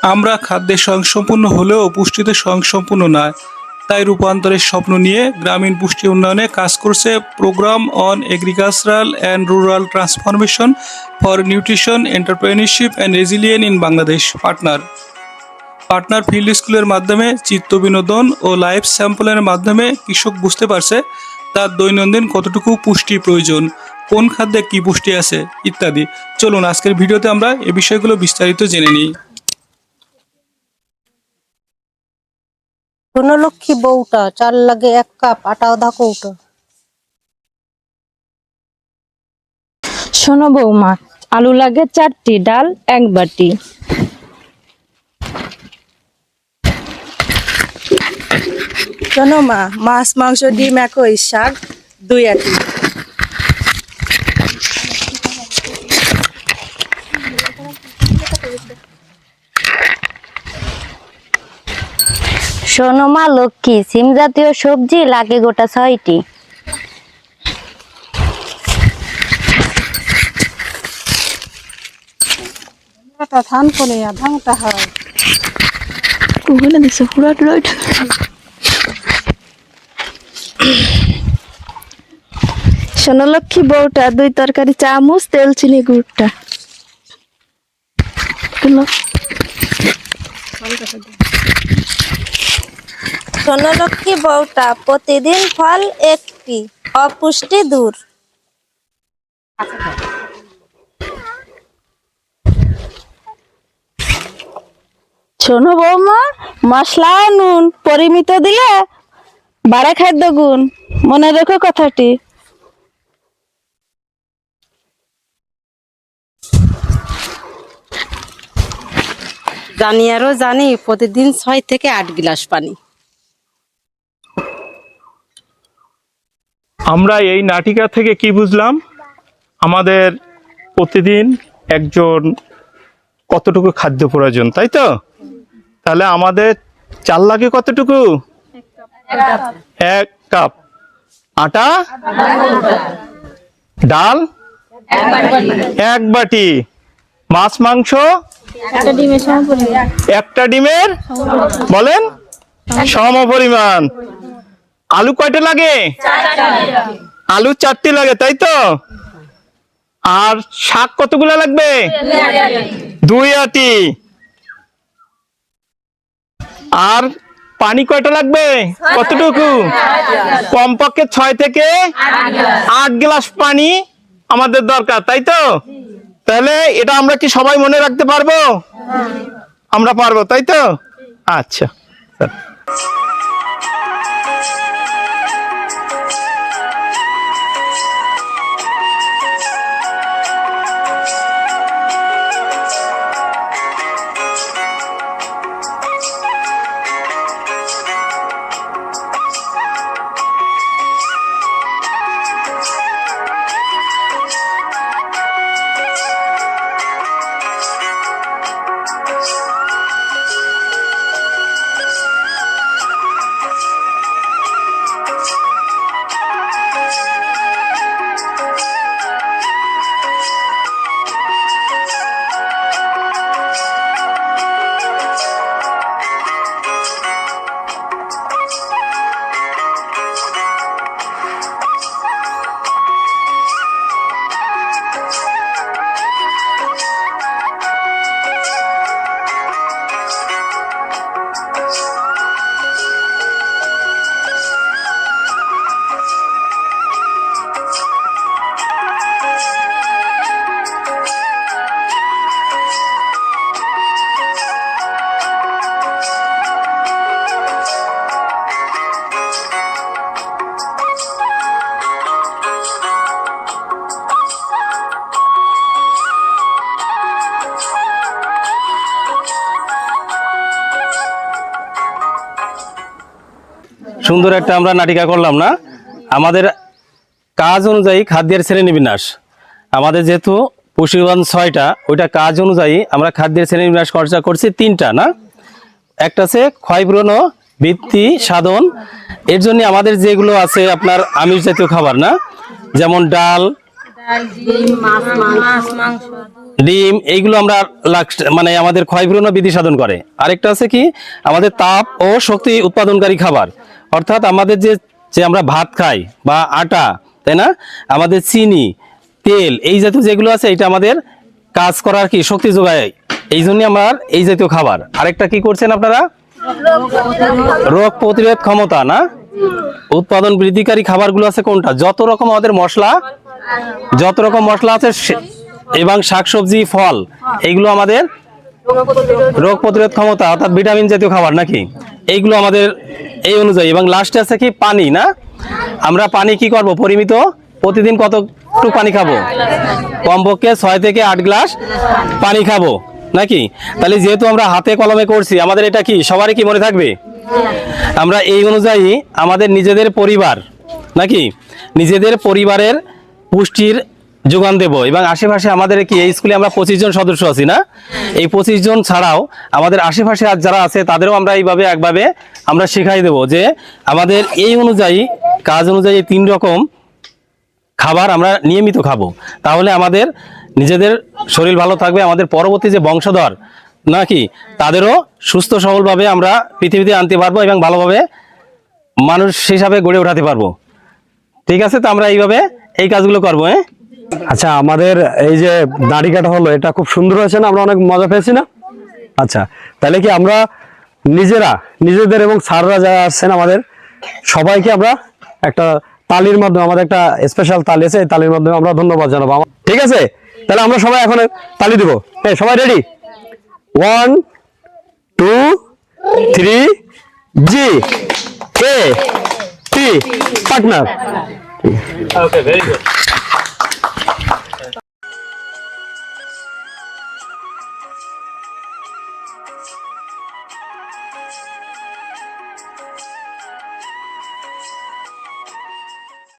আমরা খাদ্যে স্বয়ংসম্পূর্ণ হলেও পুষ্টিতে স্বয়ংসম্পূর্ণ নয়। তাই রূপান্তরের স্বপ্ন নিয়ে গ্রামীণ পুষ্টি উন্নয়নে কাজ করছে program on agricultural and rural transformation for nutrition entrepreneurship and resilient in Bangladesh partner field স্কুলের মাধ্যমে চিত্ত বিনোদন ও লাইফ স্যাম্পলের মাধ্যমে কৃষক বুঝতে পারছে তার দৈনন্দিন কতটুকু পুষ্টি প্রয়োজন, কোন খাদ্যে কী পুষ্টি আছে ইত্যাদি। চলুন আজকের ভিডিওতে আমরা এই বিষয়গুলো বিস্তারিত জেনে নিই। সোনলক্ষ্মী বউটা চাল লাগে 1 কাপ, আটা আধা কৌটো। শোনো বৌমা, আলু লাগে 4টি, ডাল 1 বাটি। শোনো মা, মাছ মাংস ডিম একই, শাক 2 আটি। শোনো মা লক্ষ্মী, সিম জাতীয় সবজি লাগে গোটা 6টি। ধান কোনে ধানটা হয় ওখানে দেখছো পুরা রাইট। শোনো লক্ষ্মী বউটা 2 তরকারি, চামচ তেল চিনি গুড়টা। সোনলক্ষ্মী বউটা প্রতিদিন ফল 1টি, অপুষ্টি দূর। শোনো বৌমা, মশলা নুন পরিমিত দিলে বাড়ে খাদ্য গুণ, মনে রেখো কথাটি। জানি আরো জানি, প্রতিদিন 6 থেকে 8 গ্লাস পানি। আমরা এই নাটিকা থেকে কি বুঝলাম? আমাদের প্রতিদিন একজন কতটুকু খাদ্য প্রয়োজন, তাই তো? তাহলে আমাদের চাল লাগে কতটুকু? 1 কাপ, আটা ডাল 1 বাটি, মাছ মাংস 1টা ডিমের বলেন সমপরিমাণ। আলু কয়টা লাগে? আলু 4টি লাগে, তাই তো? আর শাক কতগুলো লাগবে? 2 আটি। আর পানি কয়টা লাগবে? কতটুকু? কমপক্ষে 6 থেকে 8 গ্লাস পানি আমাদের দরকার, তাই তো? তাহলে এটা আমরা কি সবাই মনে রাখতে পারবো? আমরা পারবো, তাই তো? আচ্ছা। সুন্দর একটা আমরা নাটিকা করলাম না? আমাদের কাজ অনুযায়ী খাদ্যের শ্রেণীবিন্যাস, আমাদের যেহেতু পুষ্টিমান 6টা, ওইটা কাজ অনুযায়ী আমরা খাদ্যের শ্রেণীবিন্যাস চর্চা করছি 3টা না? একটা আছে ক্ষয়পূরণ ও বৃদ্ধি সাধন। এর জন্য আমাদের যেগুলো আছে আপনার আমিষ জাতীয় খাবার না, যেমন ডাল, ডিম এইগুলো আমরা মানে আমাদের ক্ষয়পূরণ ও বৃদ্ধি সাধন করে। আরেকটা আছে কি আমাদের তাপ ও শক্তি উৎপাদনকারী খাবার, অর্থাৎ আমাদের যে যে আমরা ভাত খাই বা আটা, তাই না, আমাদের চিনি, তেল এই জাতীয় যেগুলো আছে এটা আমাদের কাজ করার কি শক্তি যোগায়, এই জন্য আমরা এই জাতীয় খাবার। আরেকটা কি করছেন আপনারা, রোগ প্রতিরোধ ক্ষমতা না, উৎপাদন বৃদ্ধিকারী খাবারগুলো আছে কোনটা, যত রকম আমাদের মশলা, যত রকম মশলা আছে এবং শাকসবজি, ফল, এইগুলো আমাদের রোগ প্রতিরোধ ক্ষমতা অর্থাৎ ভিটামিন জাতীয় খাবার নাকি, এইগুলো আমাদের এই অনুযায়ী। এবং লাস্টে আছে কি পানি না, আমরা পানি কি করব, পরিমিত প্রতিদিন কতটুকু পানি খাবো, কমপক্ষে 6 থেকে 8 গ্লাস পানি খাবো নাকি। তাহলে যেহেতু আমরা হাতে কলমে করছি, আমাদের এটা কি সবারই কি মনে থাকবে, আমরা এই অনুযায়ী আমাদের নিজেদের পরিবার নাকি নিজেদের পরিবারের পুষ্টির যোগান দেব। এবং আশেপাশে আমাদের কি এই স্কুলে আমরা 25 জন সদস্য আছি না, এই 25 জন ছাড়াও আমাদের আশেপাশে আর যারা আছে তাদেরও আমরা এইভাবে একভাবে আমরা শেখাই দেব যে আমাদের এই অনুযায়ী কাজ অনুযায়ী 3 রকম খাবার আমরা নিয়মিত খাবো, তাহলে আমাদের নিজেদের শরীর ভালো থাকবে, আমাদের পরবর্তী যে বংশধর নাকি তাদেরও সুস্থ সবলভাবে আমরা পৃথিবীতে আনতে পারবো এবং ভালোভাবে মানুষ হিসাবে গড়ে ওঠাতে পারবো। ঠিক আছে, তো আমরা এইভাবে এই কাজগুলো করবো। আচ্ছা, আমাদের এই যে দাড়ি কাটা হলো, এটা খুব সুন্দর হয়েছে না, আমরা অনেক মজা পেয়েছি না? আচ্ছা, তাহলে কি আমরা নিজেদের এবং স্যাররা যারা আসছেন আমাদের সবাইকে আমরা একটা তালির মাধ্যমে, আমাদের একটা স্পেশাল তালি আছে, এই তালির মাধ্যমে আমরা ধন্যবাদ জানাবো। ঠিক আছে, তাহলে আমরা সবাই এখন তালি দিব। হ্যাঁ, সবাই রেডি? 1 2 3 জি এ টি পার্টনার। ওকে, ভেরি গুড।